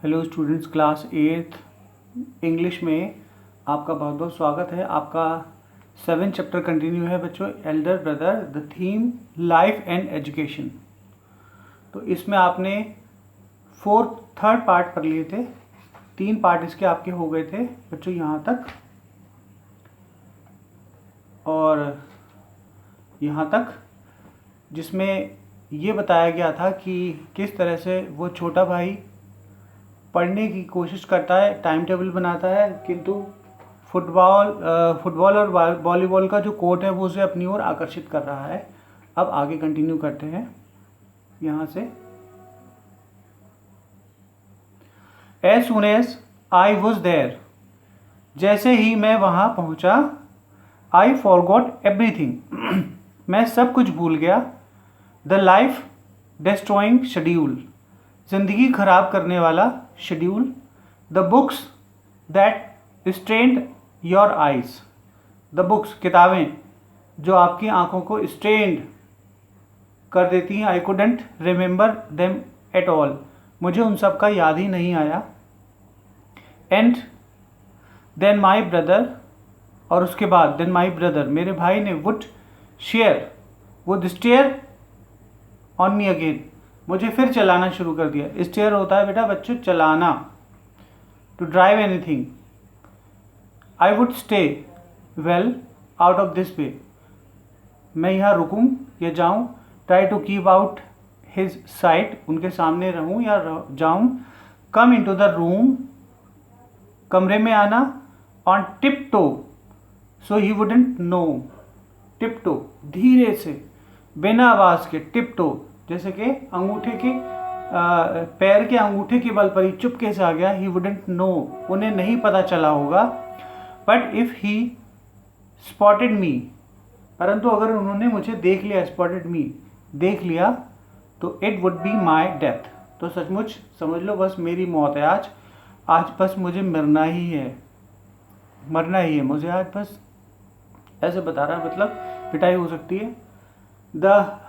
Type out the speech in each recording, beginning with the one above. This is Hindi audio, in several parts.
हेलो स्टूडेंट्स, क्लास 8 इंग्लिश में आपका बहुत बहुत स्वागत है। आपका 7 चैप्टर कंटिन्यू है बच्चों, Elder brother, the theme life and education. तो इसमें आपने थर्ड पार्ट पढ़ लिए थे, 3 पार्ट इसके आपके हो गए थे बच्चों यहाँ तक, और यहाँ तक जिसमें ये बताया गया था कि किस तरह से वो छोटा भाई पढ़ने की कोशिश करता है, टाइम टेबल बनाता है, किंतु फुटबॉल और वॉलीबॉल का जो कोर्ट है वो उसे अपनी ओर आकर्षित कर रहा है। अब आगे कंटिन्यू करते हैं यहाँ से। As soon as I was there, जैसे ही मैं वहाँ पहुँचा, I forgot everything, मैं सब कुछ भूल गया। The life destroying schedule, जिंदगी खराब करने वाला schedule. The books that strained your eyes, the books किताबें जो आपकी आंखों को स्ट्रेन्ड कर देती हैं। I couldn't remember them at all, मुझे उन सब का याद ही नहीं आया। एंड देन माई ब्रदर, और उसके बाद देन माई ब्रदर, मेरे भाई ने would stare on me again, मुझे फिर चलाना शुरू कर दिया। स्टेयर होता है बेटा बच्चों चलाना, to drive anything. I would stay well out of this way, मैं यहाँ रुकूँ या जाऊँ। Try to keep out his sight, उनके सामने रहूँ या जाऊँ। Come in to the room, कमरे में आना। On tiptoe, so he wouldn't know, tiptoe धीरे से, बिना आवाज़ के। टिप टो जैसे कि अंगूठे के पैर के अंगूठे के बल पर ही चुपके से आ गया। ही वुडेंट नो, उन्हें नहीं पता चला होगा। बट इफ़ ही स्पॉटेड मी, परंतु अगर उन्होंने मुझे देख लिया, स्पॉटेड मी देख लिया, तो it would be my death, तो सचमुच समझ लो बस मेरी मौत है आज। आज बस मुझे मरना ही है, मरना ही है मुझे आज बस, ऐसे बता रहा है। मतलब पिटाई हो सकती है। The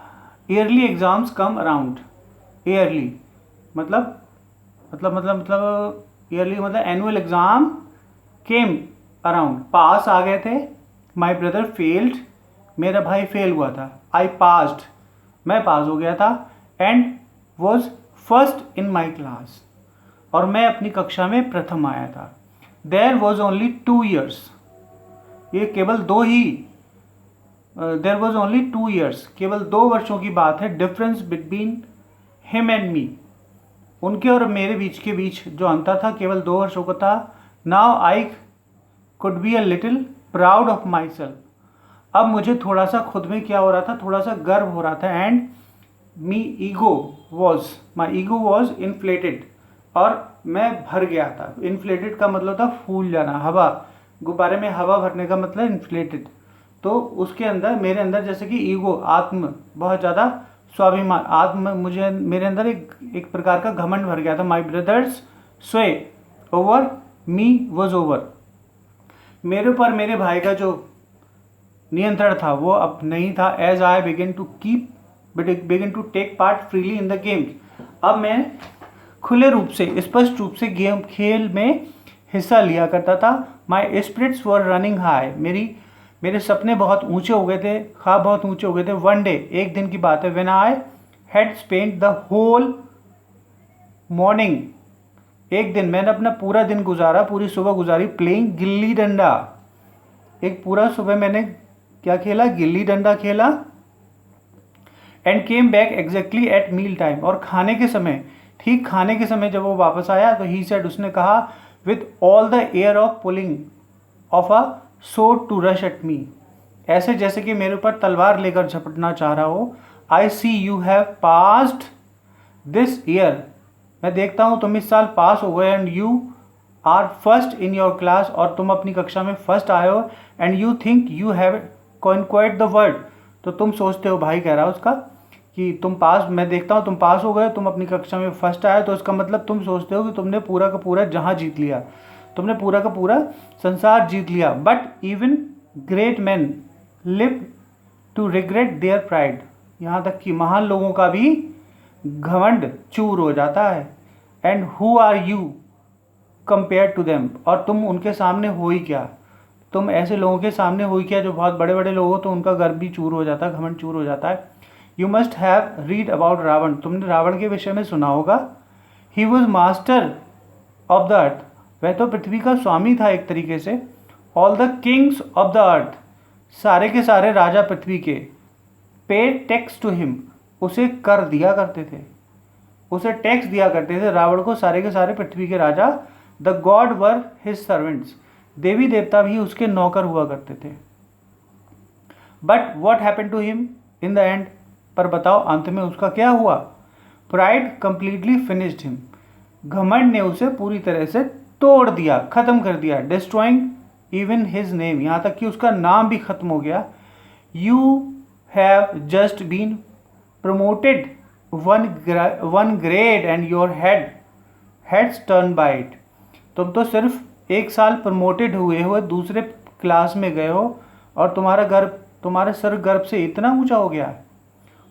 yearly exams come around, yearly मतलब ईयरली मतलब एनुअल एग्ज़ाम केम अराउंड, पास आ गए थे। माई ब्रदर फेल्ड, मेरा भाई फेल हुआ था। आई पास्ड, मैं पास हो गया था। And was first in my class, और मैं अपनी कक्षा में प्रथम आया था। देयर वॉज ओनली 2 years, ये केवल 2 ही, देयर वॉज ओनली 2 years, केवल 2 वर्षों की बात है। Difference between him and me, उनके और मेरे बीच के बीच जो अंतर था केवल 2 वर्षों का था। Now I could be a little proud of my self, अब मुझे थोड़ा सा खुद में क्या हो रहा था, थोड़ा सा गर्व हो रहा था। And my ego was inflated, और मैं भर गया था। इन्फ्लेटेड का मतलब था फूल जाना, हवा, गुब्बारे में हवा भरने का मतलब इन्फ्लेटेड। तो उसके अंदर, मेरे अंदर जैसे कि ईगो, आत्म, बहुत ज़्यादा स्वाभिमान, आत्म, मुझे मेरे अंदर एक प्रकार का घमंड भर गया था। माई ब्रदर्स स्वे ओवर मी वॉज ओवर, मेरे ऊपर मेरे भाई का जो नियंत्रण था वो अब नहीं था। As I begin to take part freely in the game, अब मैं खुले रूप से, स्पष्ट रूप से खेल में हिस्सा लिया करता था। माई स्पिरिट्स वर रनिंग हाई, मेरे सपने बहुत ऊंचे हो गए थे, ख्वाब बहुत ऊंचे हो गए थे। वन डे, एक दिन की बात है, when I had spent the whole morning, एक दिन मैंने अपना पूरा दिन गुजारा, पूरी सुबह गुजारी, प्लेइंग गिल्ली डंडा। एक पूरा सुबह मैंने क्या खेला, गिल्ली डंडा खेला। And came back exactly at meal time, और खाने के समय, ठीक खाने के समय जब वो वापस आया तो ही सेड, उसने कहा, with all the air of pulling of a सोड टू रश एट मी, ऐसे जैसे कि मेरे ऊपर तलवार लेकर झपटना चाह रहा हो। I see you have passed this year, मैं देखता हूँ तुम इस साल पास हो गए। And you are first in your class, और तुम अपनी कक्षा में फर्स्ट आए हो। And you think you have conquered the world, तो तुम सोचते हो, भाई कह रहा है उसका, कि तुम पास, मैं देखता हूँ तुम पास हो गए, तुम अपनी कक्षा में फर्स्ट आए, तो इसका मतलब तुम सोचते हो कि तुमने पूरा का पूरा जहाँ जीत लिया, तुमने पूरा का पूरा संसार जीत लिया। But even great man live to regret their pride, यहाँ तक कि महान लोगों का भी घमंड चूर हो जाता है। And who are you compare to them, और तुम उनके सामने हो ही क्या, तुम ऐसे लोगों के सामने हो ही क्या जो बहुत बड़े बड़े लोग हो, तो उनका गर्व भी चूर हो जाता है, घमंड चूर हो जाता है। You must have read about Ravan, तुमने रावण के विषय में सुना होगा। He was master of the earth, वह तो पृथ्वी का स्वामी था एक तरीके से। All the kings of the earth, सारे के सारे राजा पृथ्वी के। पे टैक्स टू हिम, उसे कर दिया करते थे, उसे टैक्स दिया करते थे रावण को सारे के सारे पृथ्वी के राजा। The god were his servants, देवी देवता भी उसके नौकर हुआ करते थे। But what happen to him in the end, पर बताओ अंत में उसका क्या हुआ। प्राइड कंप्लीटली फिनिश्ड हिम, घमंड ने उसे पूरी तरह से तोड़ दिया, खत्म कर दिया। डिस्ट्रॉइंग इवन हिज नेम, यहाँ तक कि उसका नाम भी खत्म हो गया। You have just been promoted one grade and your heads turn by it, तुम तो सिर्फ एक साल प्रमोटेड हुए दूसरे क्लास में गए हो और तुम्हारा सर गर्व से इतना ऊंचा हो गया।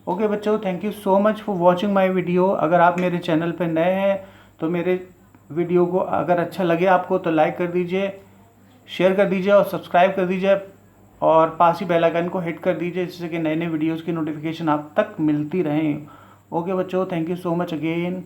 ओके बच्चों, thank you so much for watching my video. अगर आप मेरे चैनल पर नए हैं तो मेरे वीडियो को अगर अच्छा लगे आपको तो लाइक कर दीजिए, शेयर कर दीजिए और सब्सक्राइब कर दीजिए, और पास ही बेल आइकन को हिट कर दीजिए जिससे कि नए नए वीडियोज़ की नोटिफिकेशन आप तक मिलती रहें। ओके बच्चों, thank you so much again.